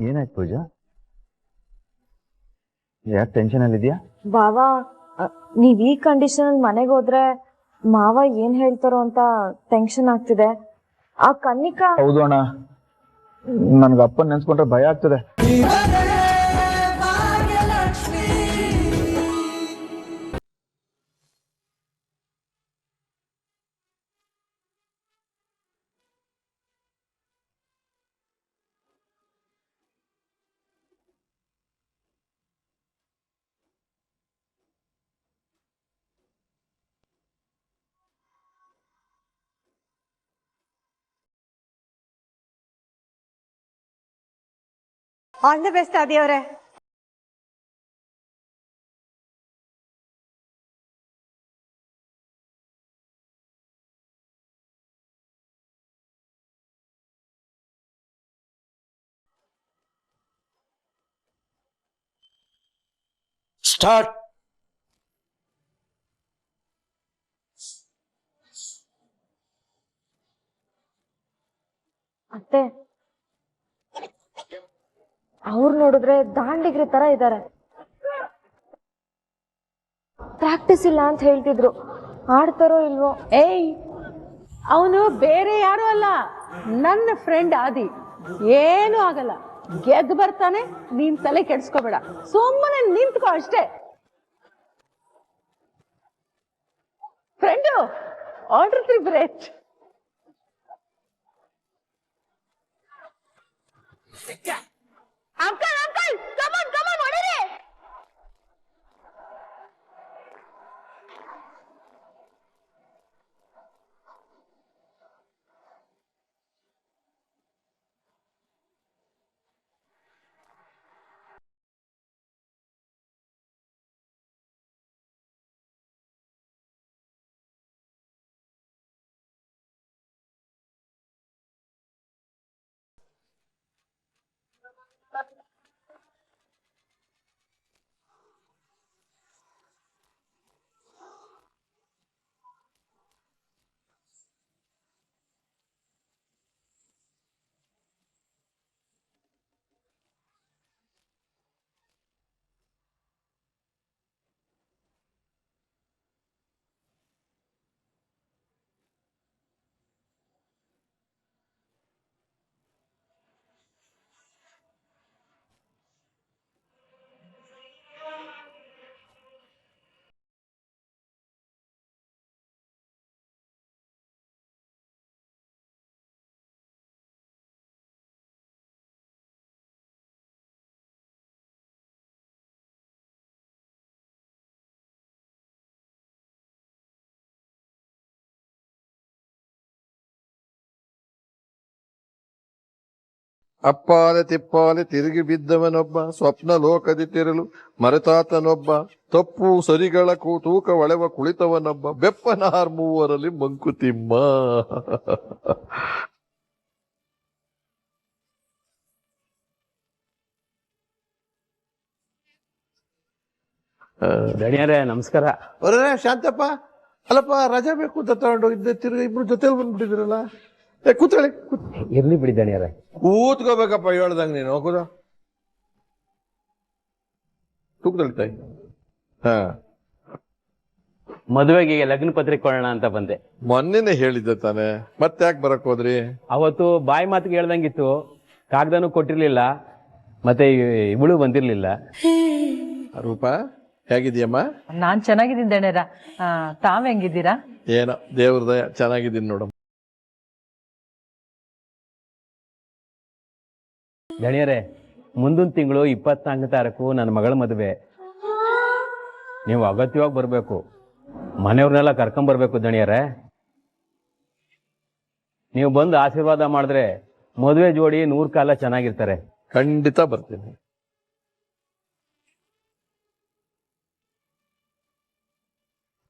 ಏನಾಯ್ತು ಪೂಜಾ? ಯಾಕೆ ಟೆನ್ಷನ್ ಅಲ್ಲಿದ್ಯಾ? ಬಾವಾ, ನೀವ್ ಈ ಕಂಡೀಷನ್ ಮನೆಗೆ ಹೋದ್ರೆ ಮಾವ ಏನ್ ಹೇಳ್ತಾರೋ ಅಂತ ಟೆನ್ಷನ್ ಆಗ್ತಿದೆ. ಆ ಕನ್ನಿಕಾ. ಹೌದು ಅಣ್ಣ, ನನ್ಗೆ ಅಪ್ಪನ್ ನೆನ್ಸ್ಕೊಂಡ್ರೆ ಭಯ ಆಗ್ತದೆ. ಆಲ್ ದ ಬೆಸ್ಟ್ ಆದಿಯವರೇ. ಸ್ಟಾರ್ಟ್. ಅತ್ತೆ, ಅವ್ರು ನೋಡಿದ್ರೆ ದಾಂಡಿಗ್ರಿ ತರ ಇದ್ದಾರೆ. ಪ್ರಾಕ್ಟೀಸ್ ಇಲ್ಲ ಅಂತ ಹೇಳ್ತಿದ್ರು, ಆಡ್ತಾರೋ ಇಲ್ವೋ. ಏಯ್, ಅವನು ಬೇರೆ ಯಾರು ಅಲ್ಲ, ನನ್ನ ಫ್ರೆಂಡ್ ಆದಿ. ಏನು ಆಗಲ್ಲ, ಗೆದ್ದು ಬರ್ತಾನೆ. ನೀನ್ ತಲೆ ಕೆಡ್ಸ್ಕೋಬೇಡ, ಸುಮ್ಮನೆ ನಿಂತ್ಕೋ ಅಷ್ಟೇ. Friend, order the break. Uncle uncle, come on come on, ಹೊಡಿರಿ. ಅಪ್ಪಾಲೆ ತಿಪ್ಪಾಲೆ ತಿರುಗಿ ಬಿದ್ದವನೊಬ್ಬ, ಸ್ವಪ್ನ ಲೋಕದಿ ತಿರಲು ಮರೆತಾತನೊಬ್ಬ, ತಪ್ಪು ಸರಿಗಳ ತೂಕ ಒಳೆವ ಕುಳಿತವನೊಬ್ಬ, ಬೆಪ್ಪನಾರ್ ಮೂವರಲ್ಲಿ ಮಂಕುತಿಮ್ಮ. ದಣಿಯರೇ ನಮಸ್ಕಾರ. ಶಾಂತಪ್ಪ, ಅಲ್ಲಪ್ಪ ರಜೆ ಬೇಕು ಅಂತ ತಗೊಂಡೋಗಿದ್ದೆ, ತಿರುಗಿ ಇಬ್ರು ಜೊತೆಲಿ ಬಂದ್ಬಿಟ್ಟಿದ್ರಲ್ಲ. ಕೂತ್ಕೊಳ್ಳಿ. ಇರ್ಲಿ ಬಿಡಿ ದಣಿಯರೇ. ಕೂತ್ಕೋಬೇಕಪ್ಪ, ಹೇಳ್ದಂಗ ನೀನು ಕೂದ. ಕೂತ್ಕೊಳ್ಳಿ ತಾಯಿ. ಹಾ, ಮದುವೆಗೆ ಲಗ್ನ ಪತ್ರಿಕೆ ಕೊಡೋಣ ಅಂತ ಬಂದೆ. ಮೊನ್ನೆನೆ ಹೇಳಿದ್ದೆ ತಾನೆ, ಮತ್ತೆ ಯಾಕೆ ಬರಕ್ ಹೋದ್ರಿ? ಅವತ್ತು ಬಾಯಿ ಮಾತಿಗೆ ಹೇಳ್ದಂಗಿತ್ತು, ಕಾಗ್ದನೂ ಕೊಟ್ಟಿರ್ಲಿಲ್ಲ, ಮತ್ತೆ ಇವಳು ಬಂದಿರ್ಲಿಲ್ಲ. ರೂಪ, ಹೇಗಿದ್ಯಮ್ಮ? ನಾನ್ ಚೆನ್ನಾಗಿದ್ದೀನಿ ದಣೇರ, ತಾವ್ ಹೆಂಗಿದ್ದೀರಾ? ಏನೋ ದೇವ್ರ ದಯ, ಚೆನ್ನಾಗಿದ್ದೀನಿ ನೋಡಮ್ಮ. ದಣಿಯರೇ, ಮುಂದಿನ ತಿಂಗಳು 24ನೇ ತಾರೀಕು ನನ್ನ ಮಗಳ ಮದುವೆ. ನೀವು ಅಗತ್ಯವಾಗಿ ಬರಬೇಕು, ಮನೆಯವ್ರನ್ನೆಲ್ಲ ಕರ್ಕೊಂಬರ್ಬೇಕು ದಣಿಯರೇ. ನೀವು ಬಂದು ಆಶೀರ್ವಾದ ಮಾಡಿದ್ರೆ ಮದುವೆ ಜೋಡಿ 100 ಕಾಲ ಚೆನ್ನಾಗಿರ್ತಾರೆ. ಖಂಡಿತ ಬರ್ತೀನಿ.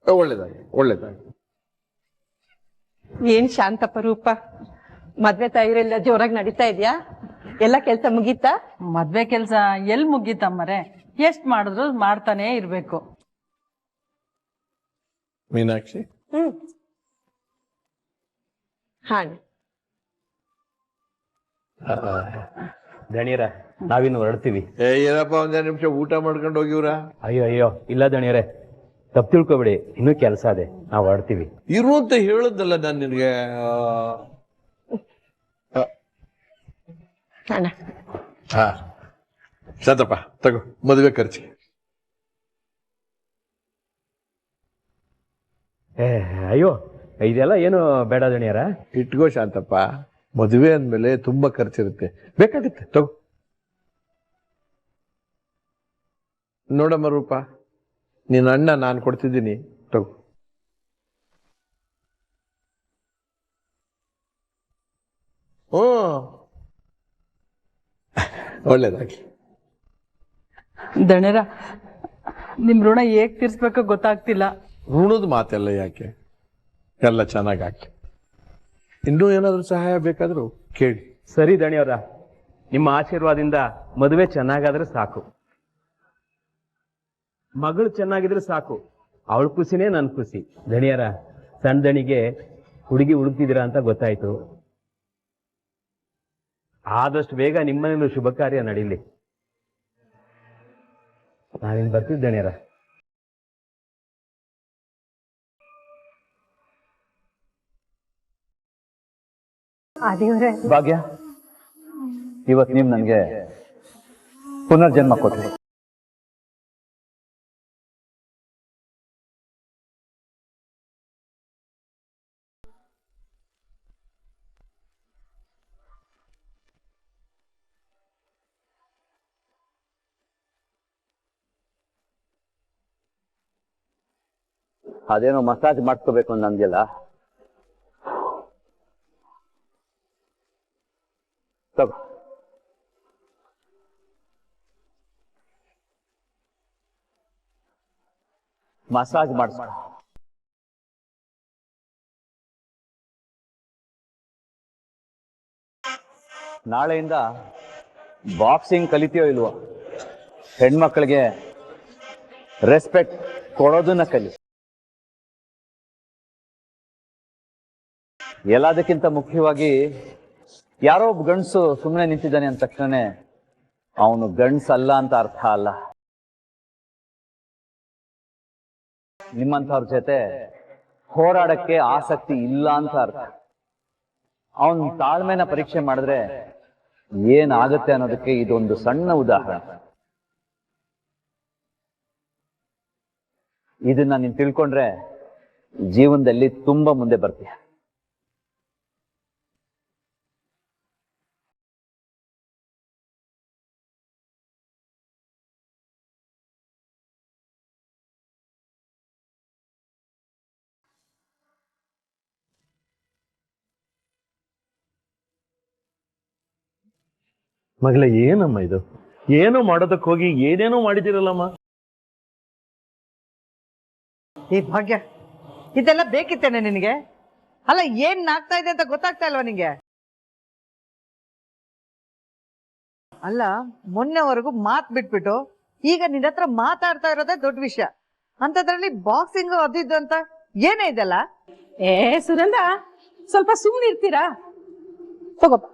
ಒಳ್ಳೇದಾಗಿ ಒಳ್ಳೇದಾಗಿ. ಏನ್ ಶಾಂತಪ್ಪ ರೂಪ, ಮದ್ವೆ ತಯಾರೆಲ್ಲ ಜೋರಾಗಿ ನಡೀತಾ ಇದ್ಯಾ? ಎಲ್ಲ ಕೆಲ್ಸ ಮುಗೀತಾ? ಮದ್ವೆ ಕೆಲ್ಸ ಎಲ್ ಮುಗೀತಮ್ಮರೆ, ಎಷ್ಟ್ ಮಾಡಿದ್ರು ಮಾಡ್ತಾನೆ ಇರ್ಬೇಕು. ಮೀನಾಕ್ಷಿ, ಹಾಂ ದಣಿಯರ, ನಾವಿನ್ನು ಹೊರಡ್ತೀವಿ. ಏನಪ್ಪ ಒಂದೇ ನಿಮಿಷ ಊಟ ಮಾಡ್ಕೊಂಡು ಹೋಗಿವ್ರ? ಅಯ್ಯೋ ಅಯ್ಯೋ ಇಲ್ಲ ದಣಿಯರೇ, ತಪ್ಪು ತಿಳ್ಕೊಬೇಡಿ, ಇನ್ನೂ ಕೆಲಸ ಅದೇ, ನಾವು ಹೊರಡ್ತೀವಿ. ಇರು ಅಂತ ಹೇಳದ್ದಲ್ಲ ನಾನು ನಿನಗೆ. ಹಾ ಶಾಂತಪ್ಪ ತಗೋ, ಮದುವೆ ಖರ್ಚಿಗೆ. ಅಯ್ಯೋ ಇದೆಲ್ಲ ಏನು ಬೇಡ ದಣಿಯರ. ಇಟ್ಕೋ ಶಾಂತಪ್ಪ, ಮದುವೆ ಅಂದ್ಮೇಲೆ ತುಂಬಾ ಖರ್ಚಿರುತ್ತೆ, ಬೇಕಾಗುತ್ತೆ ತಗೋ. ನೋಡಮ್ಮ ರೂಪ, ನಿನ್ನ ಅಣ್ಣ ನಾನು ಕೊಡ್ತಿದ್ದೀನಿ, ತಗೋ. ಒಳ್ಳೇದಾಗಿ. ದಣರ ನಿಮ್ ಋಣ ಹೇಗ್ ತೀರ್ಸ್ಬೇಕೋ ಗೊತ್ತಾಗ್ತಿಲ್ಲ. ಋಣದ ಮಾತೆಲ್ಲ ಯಾಕೆ, ಎಲ್ಲ ಚೆನ್ನಾಗಿ ಹಾಕಿ. ಇನ್ನೂ ಏನಾದರೂ ಸಹಾಯ ಬೇಕಾದರೂ ಕೇಳಿ. ಸರಿ ದಣಿಯವರ, ನಿಮ್ಮ ಆಶೀರ್ವಾದದಿಂದ ಮದುವೆ ಚೆನ್ನಾಗಾದ್ರೆ ಸಾಕು, ಮಗಳು ಚೆನ್ನಾಗಿದ್ರೆ ಸಾಕು. ಅವಳ ಖುಷಿನೇ ನನ್ನ ಖುಷಿ. ದಣಿಯರ, ಸಣ್ಣ ದಣಿಗೆ ಹುಡುಗಿ ಹುಡುಕ್ತಿದ್ದೀರಾ ಅಂತ ಗೊತ್ತಾಯ್ತು. ಆದಷ್ಟು ಬೇಗ ನಿಮ್ಮನೇಲೂ ಶುಭ ಕಾರ್ಯ ನಡೀಲಿ. ನಾವಿನ್ ಬರ್ತಿದ್ದ ದಣಿಯರ. ಭಾಗ್ಯ, ಇವತ್ತು ನೀವು ನನಗೆ ಪುನರ್ಜನ್ಮ ಕೊಟ್ರಿ. ಅದೇನೋ ಮಸಾಜ್ ಮಾಡ್ಕೋಬೇಕು ಅಂತ ಅಂದ್ಯಲ್ಲ, ತಗೋ. ಮಸಾಜ್ ಮಾಡಿಸ್ಕೊ. ನಾಳೆಯಿಂದ ಬಾಕ್ಸಿಂಗ್ ಕಲಿತೀಯೋ ಇಲ್ವೋ? ಹೆಣ್ಮಕ್ಳಿಗೆ ರೆಸ್ಪೆಕ್ಟ್ ಕೊಡೋದನ್ನ ಕಲಿ. ಎಲ್ಲದಕ್ಕಿಂತ ಮುಖ್ಯವಾಗಿ ಯಾರೋ ಒಬ್ಬ ಗಂಡಸು ಸುಮ್ಮನೆ ನಿಂತಿದ್ದಾನೆ ಅಂದ ತಕ್ಷಣ ಅವನು ಗಂಡಸಲ್ಲ ಅಂತ ಅರ್ಥ ಅಲ್ಲ. ನಿಮ್ಮಂಥವ್ರ ಜೊತೆ ಹೋರಾಡಕ್ಕೆ ಆಸಕ್ತಿ ಇಲ್ಲ ಅಂತ ಅರ್ಥ. ಅವನ್ ತಾಳ್ಮೆನ ಪರೀಕ್ಷೆ ಮಾಡಿದ್ರೆ ಏನಾಗುತ್ತೆ ಅನ್ನೋದಕ್ಕೆ ಇದೊಂದು ಸಣ್ಣ ಉದಾಹರಣೆ. ಇದನ್ನ ನೀನ್ ತಿಳ್ಕೊಂಡ್ರೆ ಜೀವನದಲ್ಲಿ ತುಂಬಾ ಮುಂದೆ ಬರ್ತೀಯ. ಮಗಳ ಏನಮ್ಮ ಇದು? ಏನೋ ಮಾಡೋದಕ್ಕೆ ಹೋಗಿ ಏನೇನೋ ಮಾಡಿದಿರಲ್ಲಮ್ಮ. ಈ ಭಾಗ್ಯ, ಇದೆಲ್ಲ ಬೇಕಿತ್ತೇನೆ ನಿನಗೆ? ಅಲ್ಲ, ಏನ್ ಆಗ್ತಾ ಇದೆ ಅಂತ ಗೊತ್ತಾಗ್ತಾ ಇಲ್ವಾ ನಿಂಗೆ? ಅಲ್ಲ, ಮೊನ್ನೆವರೆಗೂ ಮಾತ್ ಬಿಟ್ಬಿಟ್ಟು ಈಗ ನಿನ್ನ ಹತ್ರ ಮಾತಾಡ್ತಾ ಇರೋದೇ ದೊಡ್ಡ ವಿಷಯ. ಅಂತದ್ರಲ್ಲಿ ಬಾಕ್ಸಿಂಗ್ ಅದಿದ್ದು ಅಂತ ಏನೇ ಇದೆಲ್ಲ? ಸುನಂದ, ಸ್ವಲ್ಪ ಸುಮ್ಮನೆ ಇರ್ತೀರಾ? ತಗೋಪ್ಪ.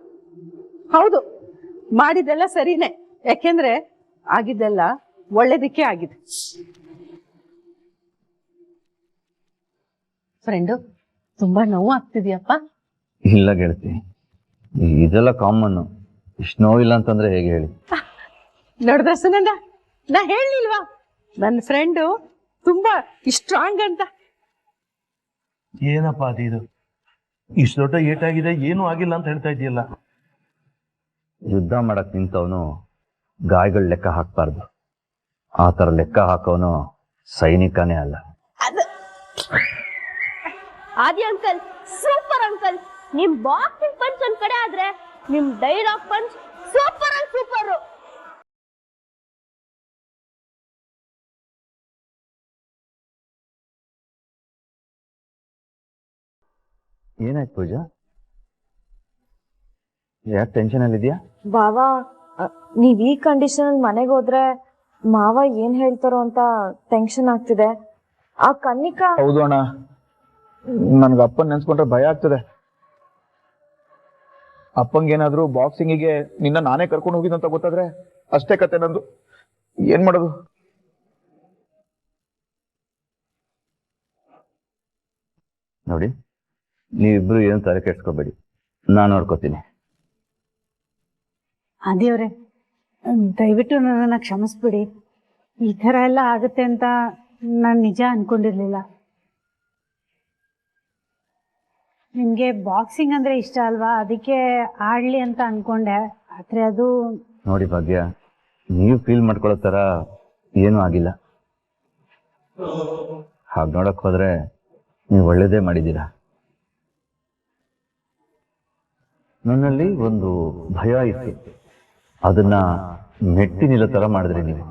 ಹೌದು, ಮಾಡಿದ್ದೆಲ್ಲ ಸರಿನೇ, ಯಾಕೆಂದ್ರೆ ಆಗಿದ್ದೆಲ್ಲ ಒಳ್ಳೇದಕ್ಕೆ ಆಗಿದೆ. ಫ್ರೆಂಡು, ತುಂಬಾ ನೋವು ಆಗ್ತಿದ್ಯಪ್ಪ? ಇಲ್ಲ ಗೆಳತಿ, ಇದೆಲ್ಲ ಕಾಮನ್. ಇಷ್ಟು ನೋವಿಲ್ಲ ಅಂತಂದ್ರೆ ಹೇಗೆ ಹೇಳಿ? ನೋಡ್ದ ಸುನಂದ, ನಾ ಹೇಳಿಲ್ವಾ ನನ್ನ ಫ್ರೆಂಡು ತುಂಬಾ ಸ್ಟ್ರಾಂಗ್ ಅಂತ? ಏನಪ್ಪ ಅದು? ಇಷ್ಟು ದೊಡ್ಡ ಏಟಾಗಿದೆ, ಏನೂ ಆಗಿಲ್ಲ ಅಂತ ಹೇಳ್ತಾ ಇದೆಯಲ್ಲ. ಯುದ್ಧ ಮಾಡಕ್ ನಿಂತವನು ಗಾಯಗಳ ಲೆಕ್ಕ ಹಾಕ್ಬಾರ್ದು. ಆ ತರ ಲೆಕ್ಕ ಹಾಕೋನು ಸೈನಿಕನೇ ಅಲ್ಲ. ಆದಿ ಅಂಕಲ್, ಸೂಪರ್ ಅಂಕಲ್. ನಿಮ್ ಬಾಕ್ಸಿಂಗ್ ಪಂಚ್ ಒಂದ್ ಕಡೆ ಆದ್ರೆ ನಿಮ್ dialogue punch super and super. ಏನಾಯ್ತು ಪೂಜಾ? ಯಾಕೆ ಟೆನ್ಷನ್ ಅಲ್ಲಿ ಇದೆಯಾ? ಬಾವಾ, ನೀವ್ ಈ ಕಂಡೀಷನ್ ಅಲ್ಲಿ ಮನೆಗೆ ಹೋದ್ರೆ ಮಾವ ಏನ್ ಹೇಳ್ತಾರೋ ಅಂತ ಟೆನ್ಷನ್ ಆಗ್ತಿದೆ. ಆ ಕನ್ನಿಕಾ. ಹೌದು ಅಣ್ಣ, ನನ್ಗೆ ಅಪ್ಪನ್ ನೆನ್ಸ್ಕೊಂಡ್ರೆ ಭಯ ಆಗ್ತದೆ. ಅಪ್ಪಂಗೇನಾದ್ರೂ ಬಾಕ್ಸಿಂಗಿಗೆ ನಿನ್ನ ನಾನೇ ಕರ್ಕೊಂಡು ಹೋಗಿದಂತ ಗೊತ್ತಾದ್ರೆ ಅಷ್ಟೇ ಕತೆ ನಂದು. ಏನ್ ಮಾಡೋದು? ನೋಡಿ, ನೀವಿಬ್ರು ಏನು ತಲೆ ಕೆಡ್ಸ್ಕೋಬೇಡಿ, ನಾನು ನೋಡ್ಕೋತೀನಿ. ಅದೇವ್ರೆ, ದಯವಿಟ್ಟು ನನ್ನನ್ನು ಕ್ಷಮಿಸ್ಬಿಡಿ. ಈ ಥರ ಎಲ್ಲ ಆಗುತ್ತೆ ಅಂತ ನಾನು ನಿಜ ಅನ್ಕೊಂಡಿರ್ಲಿಲ್ಲ. ನಿಮಗೆ ಬಾಕ್ಸಿಂಗ್ ಅಂದರೆ ಇಷ್ಟ ಅಲ್ವಾ, ಅದಕ್ಕೆ ಆಡಲಿ ಅಂತ ಅನ್ಕೊಂಡೆ. ಆದರೆ ಅದು ನೋಡಿ ಭಾಗ್ಯ, ನೀವು ಫೀಲ್ ಮಾಡ್ಕೊಳ್ಳೋ ಥರ ಏನೂ ಆಗಿಲ್ಲ. ಹಾಗೆ ನೋಡಕ್ ಹೋದ್ರೆ ನೀವು ಒಳ್ಳೇದೇ ಮಾಡಿದ್ದೀರಾ. ನನ್ನಲ್ಲಿ ಒಂದು ಭಯ ಇತ್ತು, ಅದನ್ನ ಮೆಟ್ಟಿ ನಿಲ್ಲೋ ಥರ ಮಾಡಿದ್ರಿ ನೀವು.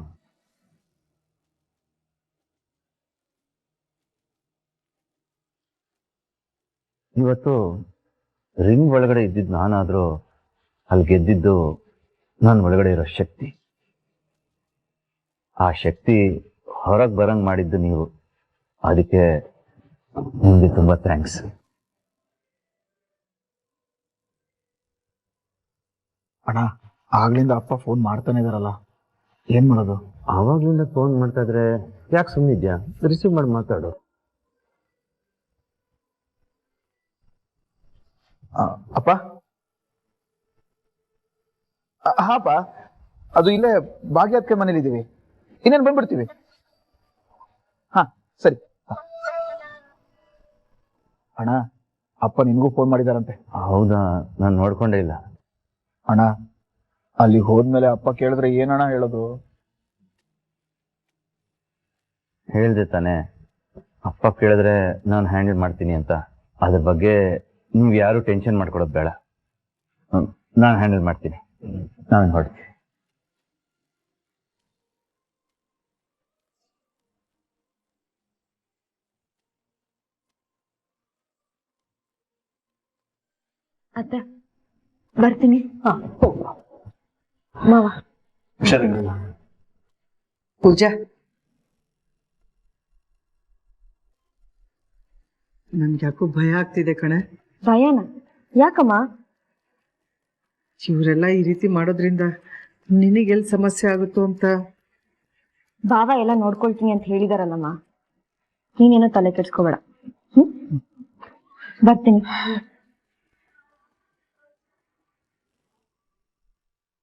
ಇವತ್ತು ರಿಂಗ್ ಒಳಗಡೆ ಇದ್ದಿದ್ದು ನಾನಾದರೂ ಅಲ್ಲಿ ಗೆದ್ದಿದ್ದು ನನ್ನ ಒಳಗಡೆ ಇರೋ ಶಕ್ತಿ. ಆ ಶಕ್ತಿ ಹೊರಗೆ ಬರಂಗ್ ಮಾಡಿದ್ದು ನೀವು. ಅದಕ್ಕೆ ನಿಮಗೆ ತುಂಬ ಥ್ಯಾಂಕ್ಸ್. ಅಣ್ಣ, ಆಗ್ಲಿಂದ ಅಪ್ಪ ಫೋನ್ ಮಾಡ್ತಾನೆ ಇದಾರಲ್ಲ, ಏನ್ ಮಾಡೋದು? ಆವಾಗ್ಲಿಂದ ಫೋನ್ ಮಾಡ್ತಾ ಇದ್ರೆ ಯಾಕೆ ಸುಮ್ಮನಿದ್ಯಾ? ರಿಸೀವ್ ಮಾಡಿ ಮಾತಾಡು. ಅಪ್ಪ, ಹಾಪ, ಅದು ಇಲ್ಲೇ ಭಾಗ್ಯಕ್ಕೆ ಮನೇಲಿ ಇದೀವಿ, ಇನ್ನೇನು ಬಂದ್ಬಿಡ್ತೀವಿ. ಹಾ ಸರಿ. ಅಣ್ಣ, ಅಪ್ಪ ನಿನ್ಗೂ ಫೋನ್ ಮಾಡಿದಾರಂತೆ. ಹೌದಾ? ನಾನು ನೋಡ್ಕೊಂಡೇ ಇಲ್ಲ. ಅಣ್ಣ, ಅಲ್ಲಿ ಹೋದ್ಮೇಲೆ ಅಪ್ಪ ಕೇಳಿದ್ರೆ ಏನಣ್ಣ ಹೇಳೋದು? ಹೇಳ್ದೆ ತಾನೆ, ಅಪ್ಪ ಕೇಳಿದ್ರೆ ನಾನು ಹ್ಯಾಂಡಲ್ ಮಾಡ್ತೀನಿ ಅಂತ. ಅದ್ರ ಬಗ್ಗೆ ನೀವು ಯಾರು ಟೆನ್ಷನ್ ಮಾಡ್ಕೊಳೋದು ಬೇಡ, ನಾನು ಹ್ಯಾಂಡಲ್ ಮಾಡ್ತೀನಿ. ನಾನು ಹೊರಡ್ತೀನಿ. ಅತ್ತೆ, ಬರ್ತೀನಿ. ಮಾವ, ಪೂಜಾ, ನನ್ಗೆ ಯಾಕೋ ಭಯ ಆಗ್ತಿದೆ ಕಣೆ. ಭಯನಾ? ಯಾಕಮ್ಮ? ಇವರೆಲ್ಲ ಈ ರೀತಿ ಮಾಡೋದ್ರಿಂದ ನಿನಗೆಲ್ಲಿ ಸಮಸ್ಯೆ ಆಗುತ್ತೋ ಅಂತ. ಬಾವ ಎಲ್ಲ ನೋಡ್ಕೊಳ್ತೀನಿ ಅಂತ ಹೇಳಿದಾರಲ್ಲಮ್ಮ, ನೀನೇನೋ ತಲೆ ಕೆಡ್ಸ್ಕೋಬೇಡ. ಬರ್ತೀನಿ.